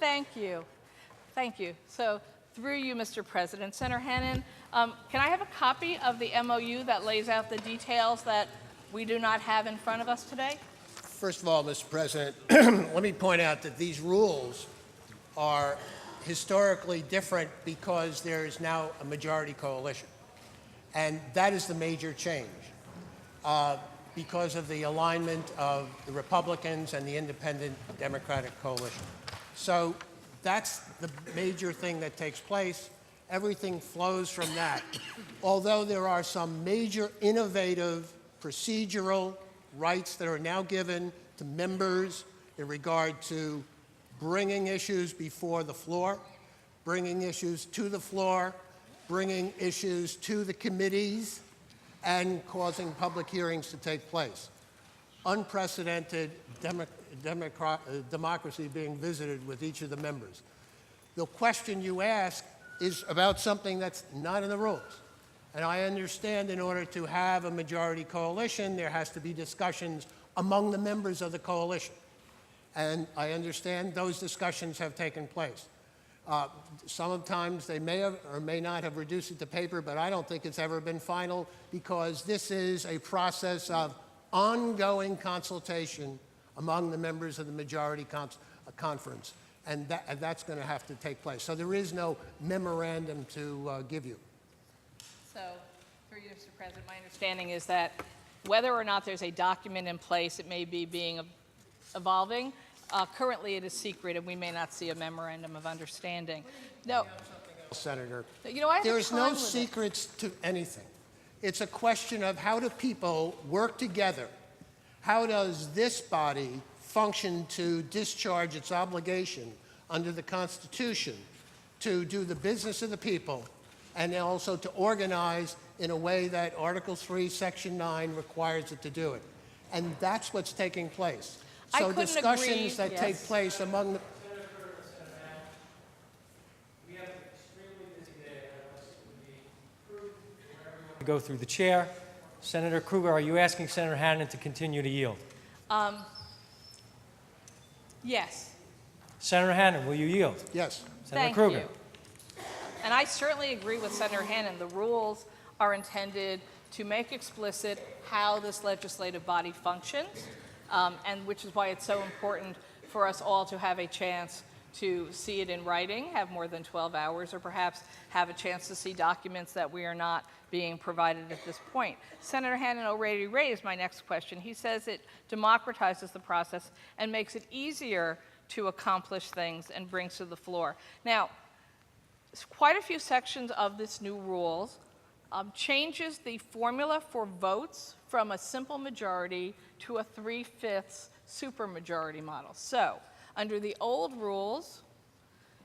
Thank you. Thank you. So through you, Mr. President, Senator Hannon, can I have a copy of the MOU that lays out the details that we do not have in front of us today? First of all, Mr. President, let me point out that these rules are historically different because there is now a majority coalition. And that is the major change because of the alignment of the Republicans and the independent Democratic coalition. So that's the major thing that takes place. Everything flows from that. Although there are some major innovative procedural rights that are now given to members in regard to bringing issues before the floor, bringing issues to the floor, bringing issues to the committees, and causing public hearings to take place. Unprecedented democracy being visited with each of the members. The question you ask is about something that's not in the rules. And I understand in order to have a majority coalition, there has to be discussions among the members of the coalition. And I understand those discussions have taken place. Sometimes they may have or may not have reduced it to paper, but I don't think it's ever been final because this is a process of ongoing consultation among the members of the majority conference. And that's going to have to take place. So there is no memorandum to give you. So, through you, Mr. President, my understanding is that whether or not there's a document in place, it may be evolving. Currently, it is secret, and we may not see a memorandum of understanding. No, Senator, you know, there's no secrets to anything. It's a question of how do people work together? How does this body function to discharge its obligation under the Constitution to do the business of the people and also to organize in a way that Article 3, Section 9 requires it to do it. And that's what's taking place. So discussions that take place among the... We have an extremely busy day ahead of us. It would be prudent for everyone to go through the chair. Senator Krueger, are you asking Senator Hannon to continue to yield? Yes. Senator Hannon, will you yield? Yes. Thank Senator Krueger. you. And I certainly agree with Senator Hannon. The rules are intended to make explicit how this legislative body functions, and which is why it's so important for us all to have a chance to see it in writing, have more than 12 hours, or perhaps have a chance to see documents that we are not being provided at this point. Senator Hannon already raised my next question. He says it democratizes the process and makes it easier to accomplish things and brings to the floor. Now, quite a few sections of this new rules changes the formula for votes from a simple majority to a 3/5 supermajority model. So, under the old rules,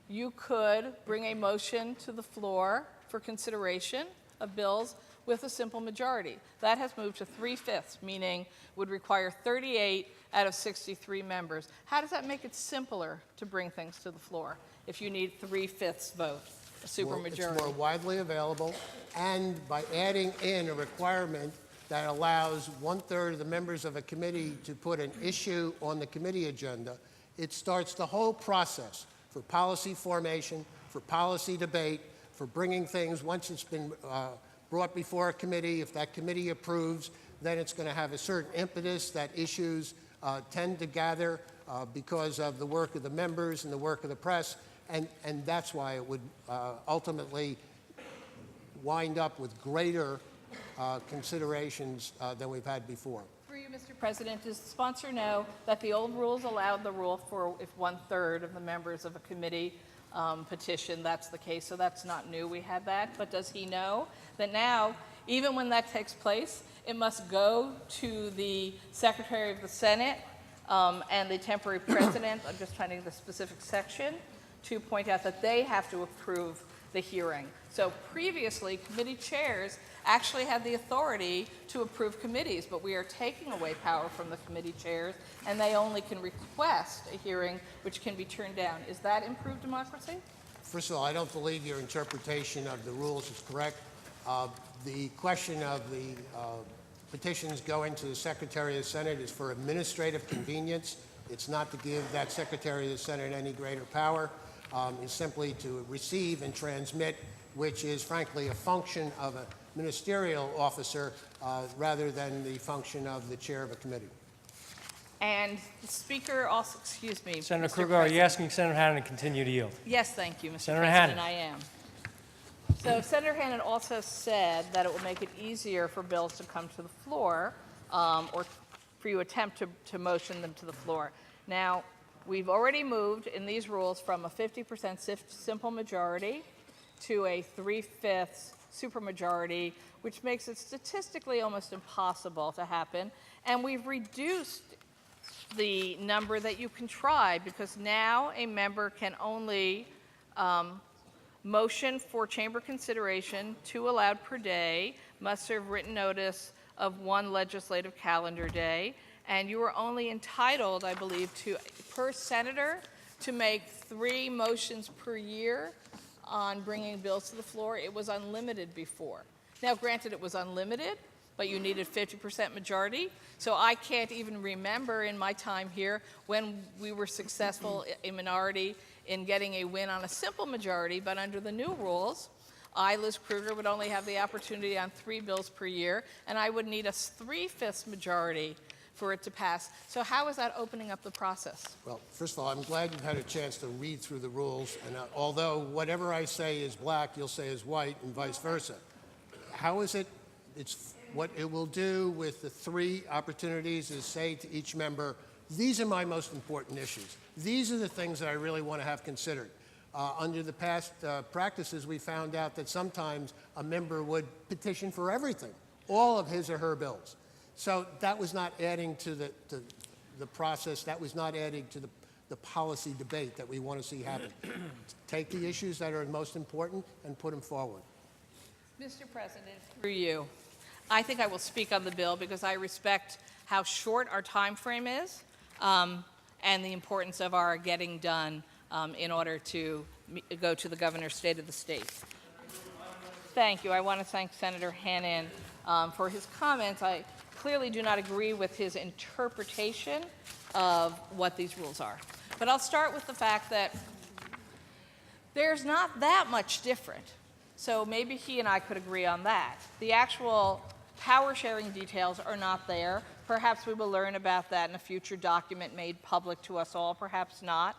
you could bring a motion to the floor for consideration of bills with a simple majority. That has moved to 3/5, meaning would require 38 out of 63 members. How does that make it simpler to bring things to the floor if you need 3/5 vote, a supermajority? It's more widely available, and by adding in a requirement that allows 1/3 of the members of a committee to put an issue on the committee agenda, it starts the whole process for policy formation, for policy debate, for bringing things, once it's been brought before a committee, if that committee approves, then it's going to have a certain impetus that issues tend to gather because of the work of the members and the work of the press, and that's why it would ultimately wind up with greater considerations than we've had before. Through you, Mr. President, does the sponsor know that the old rules allowed the rule for if 1/3 of the members of a committee petition, that's the case, so that's not new, we had that, but does he know that now, even when that takes place, it must go to the Secretary of the Senate and the temporary president, I'm just trying to get the specific section, to point out that they have to approve the hearing. So previously, committee chairs actually had the authority to approve committees, but we are taking away power from the committee chairs, and they only can request a hearing which can be turned down. Is that improved democracy? First of all, I don't believe your interpretation of the rules is correct. The question of the petitions going to the Secretary of the Senate is for administrative convenience It's not to give that Secretary of the Senate any greater power. It's simply to receive and transmit, which is frankly a function of a ministerial officer rather than the function of the chair of a committee. And the Speaker also, excuse me, Senator Mr. Krueger, are you President. asking Senator Hannon to continue to yield? Yes, thank you, Mr. Senator President, Hannon. I am. So Senator Hannon also said that it will make it easier for bills to come to the floor or for you attempt to motion them to the floor. Now, we've already moved in these rules from a 50% simple majority to a 3/5 supermajority, which makes it statistically almost impossible to happen. And we've reduced the number that you can try because now a member can only motion for chamber consideration, 2 allowed per day, must serve written notice of 1 legislative calendar day, and you are only entitled, I believe, per senator, to make 3 motions per year on bringing bills to the floor. It was unlimited before. Now, granted, it was unlimited, but you needed 50% majority. So I can't even remember in my time here when we were successful, a minority, in getting a win on a simple majority, but under the new rules, I, Liz Krueger, would only have the opportunity on 3 bills per year, and I would need a 3/5 majority for it to pass. So how is that opening up the process? Well, first of all, I'm glad you've had a chance to read through the rules, and although whatever I say is black, you'll say is white, and vice versa. How is it? It's what it will do with the 3 opportunities is say to each member, these are my most important issues. These are the things that I really want to have considered. Under the past practices, we found out that sometimes a member would petition for everything, all of his or her bills. So that was not adding to the process. That was not adding to the policy debate that we want to see happen. Take the issues that are most important and put them forward. Mr. President, through you, I think I will speak on the bill because I respect how short our time frame is and the importance of our getting done in order to go to the governor's state of the state. Thank you. I want to thank Senator Hannon for his comments. I clearly do not agree with his interpretation of what these rules are. But I'll start with the fact that there's not that much different. So maybe he and I could agree on that. The actual power sharing details are not there. Perhaps we will learn about that in a future document made public to us all, perhaps not.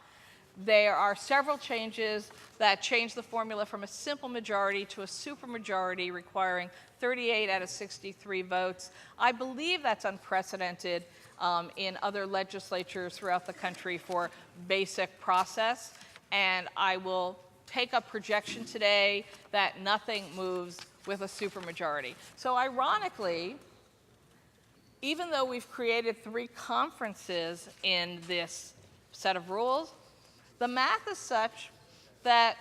There are several changes that change the formula from a simple majority to a supermajority requiring 38 out of 63 votes. I believe that's unprecedented in other legislatures throughout the country for basic process, and I will take a projection today that nothing moves with a supermajority. So ironically, even though we've created 3 conferences in this set of rules, the math is such that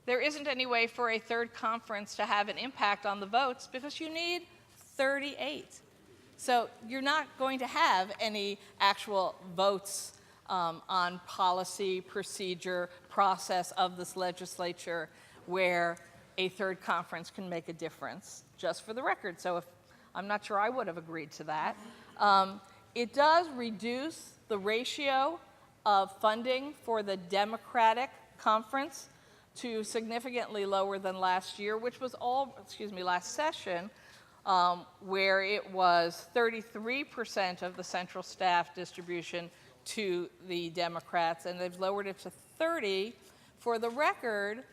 there isn't any way for a 3rd conference to have an impact on the votes because you need 38. So you're not going to have any actual votes on policy, procedure, process of this legislature where a 3rd conference can make a difference, just for the record. So I'm not sure I would have agreed to that. It does reduce the ratio of funding for the Democratic conference to significantly lower than last year, which was last session, where it was 33% of the central staff distribution to the Democrats, and they've lowered it to 30. For the record,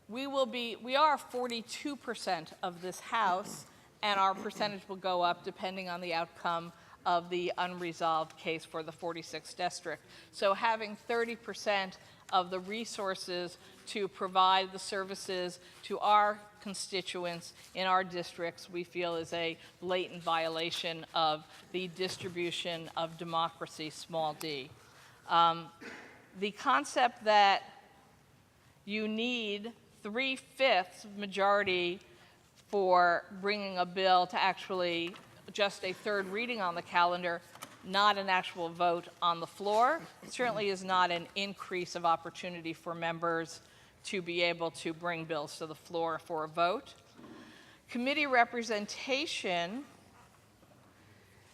we are 42% of this House, and our percentage will go up depending on the outcome of the unresolved case for the 46th district. So having 30% of the resources to provide the services to our constituents in our districts, we feel is a blatant violation of the distribution of democracy, small d. The concept that you need 3/5 majority for bringing a bill to actually just a 3rd reading on the calendar, not an actual vote on the floor, certainly is not an increase of opportunity for members to be able to bring bills to the floor for a vote. Committee representation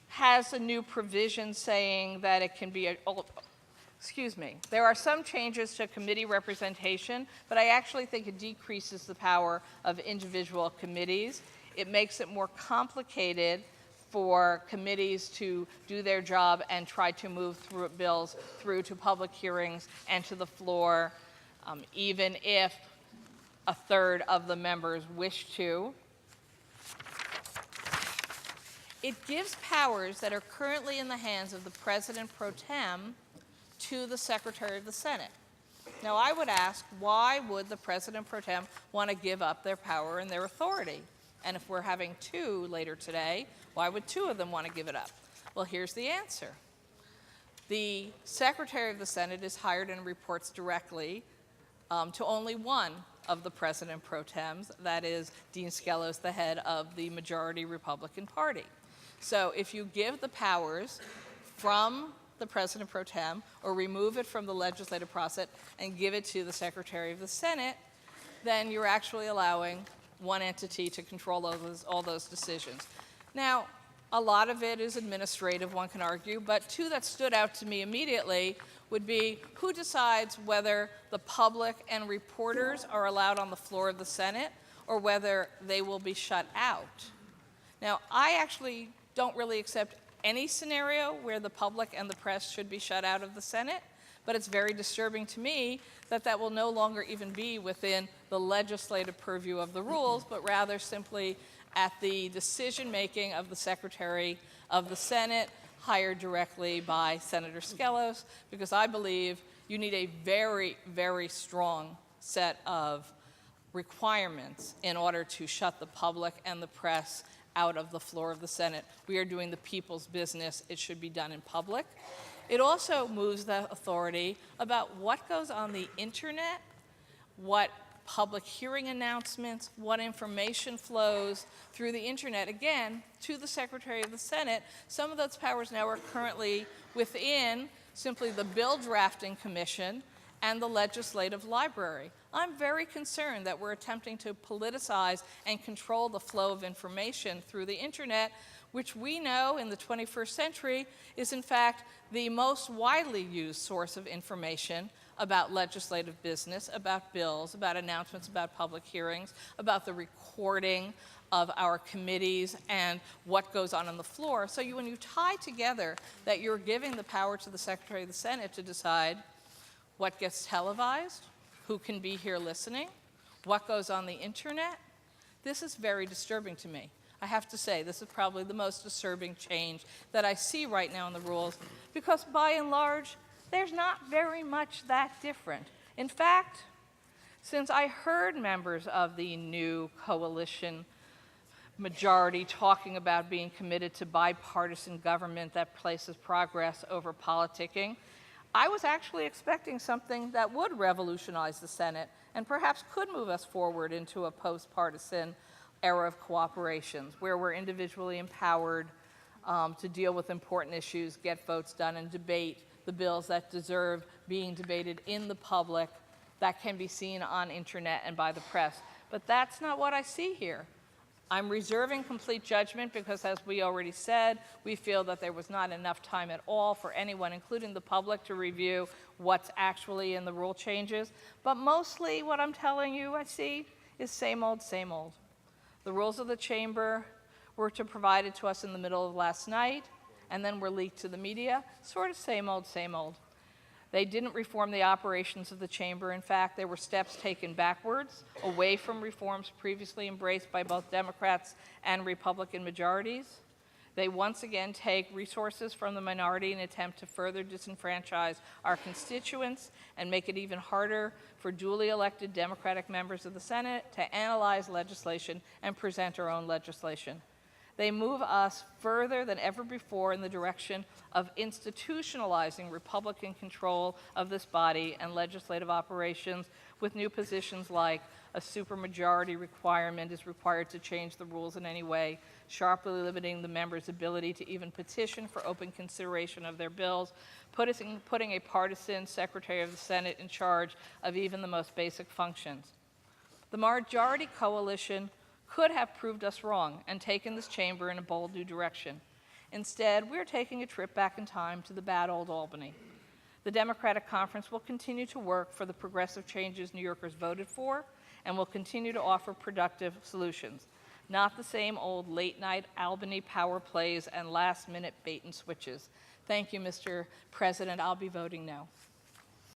has a new provision saying that it can be there are some changes to committee representation, but I actually think it decreases the power of individual committees. It makes it more complicated for committees to do their job and try to move through bills through to public hearings and to the floor, even if a third of the members wish to. It gives powers that are currently in the hands of the President pro tem to the Secretary of the Senate. Now, I would ask, why would the President pro tem want to give up their power and their authority? And if we're having two later today, why would two of them want to give it up? Well, here's the answer. The Secretary of the Senate is hired and reports directly to only one of the President pro tems, that is Dean Skelos, the head of the majority Republican Party. So if you give the powers from the President pro tem or remove it from the legislative process and give it to the Secretary of the Senate, then you're actually allowing one entity to control all those decisions. Now, a lot of it is administrative, one can argue, but two that stood out to me immediately would be who decides whether the public and reporters are allowed on the floor of the Senate or whether they will be shut out. Now, I actually don't really accept any scenario where the public and the press should be shut out of the Senate, but it's very disturbing to me that that will no longer even be within the legislative purview of the rules, but rather simply at the decision-making of the Secretary of the Senate, hired directly by Senator Skelos, because I believe you need a very, very strong set of requirements in order to shut the public and the press out of the floor of the Senate. We are doing the people's business. It should be done in public. It also moves the authority about what goes on the internet, what public hearing announcements, what information flows through the internet, again, to the Secretary of the Senate. Some of those powers now are currently within simply the Bill Drafting Commission and the Legislative Library. I'm very concerned that we're attempting to politicize and control the flow of information through the internet, which we know in the 21st century is in fact the most widely used source of information about legislative business, about bills, about announcements, about public hearings, about the recording of our committees and what goes on the floor. So when you tie together that you're giving the power to the Secretary of the Senate to decide what gets televised, who can be here listening, what goes on the internet, this is very disturbing to me. I have to say, this is probably the most disturbing change that I see right now in the rules, because by and large, there's not very much that different. In fact, since I heard members of the new coalition majority talking about being committed to bipartisan government that places progress over politicking, I was actually expecting something that would revolutionize the Senate and perhaps could move us forward into a post-partisan era of cooperations where we're individually empowered to deal with important issues, get votes done, and debate the bills that deserve being debated in the public that can be seen on internet and by the press. But that's not what I see here. I'm reserving complete judgment because, as we already said, we feel that there was not enough time at all for anyone, including the public, to review what's actually in the rule changes. But mostly what I'm telling you I see is same old, same old. The rules of the chamber were provided to us in the middle of last night and then were leaked to the media. Sort of same old, same old. They didn't reform the operations of the chamber. In fact, there were steps taken backwards, away from reforms previously embraced by both Democrats and Republican majorities. They once again take resources from the minority in an attempt to further disenfranchise our constituents and make it even harder for duly elected Democratic members of the Senate to analyze legislation and present our own legislation. They move us further than ever before in the direction of institutionalizing Republican control of this body and legislative operations, with new positions like a supermajority requirement is required to change the rules in any way, sharply limiting the members' ability to even petition for open consideration of their bills, putting a partisan Secretary of the Senate in charge of even the most basic functions. The majority coalition could have proved us wrong and taken this chamber in a bold new direction. Instead, we're taking a trip back in time to the bad old Albany. The Democratic Conference will continue to work for the progressive changes New Yorkers voted for and will continue to offer productive solutions, not the same old late-night Albany power plays and last-minute bait and switches. Thank you, Mr. President. I'll be voting no.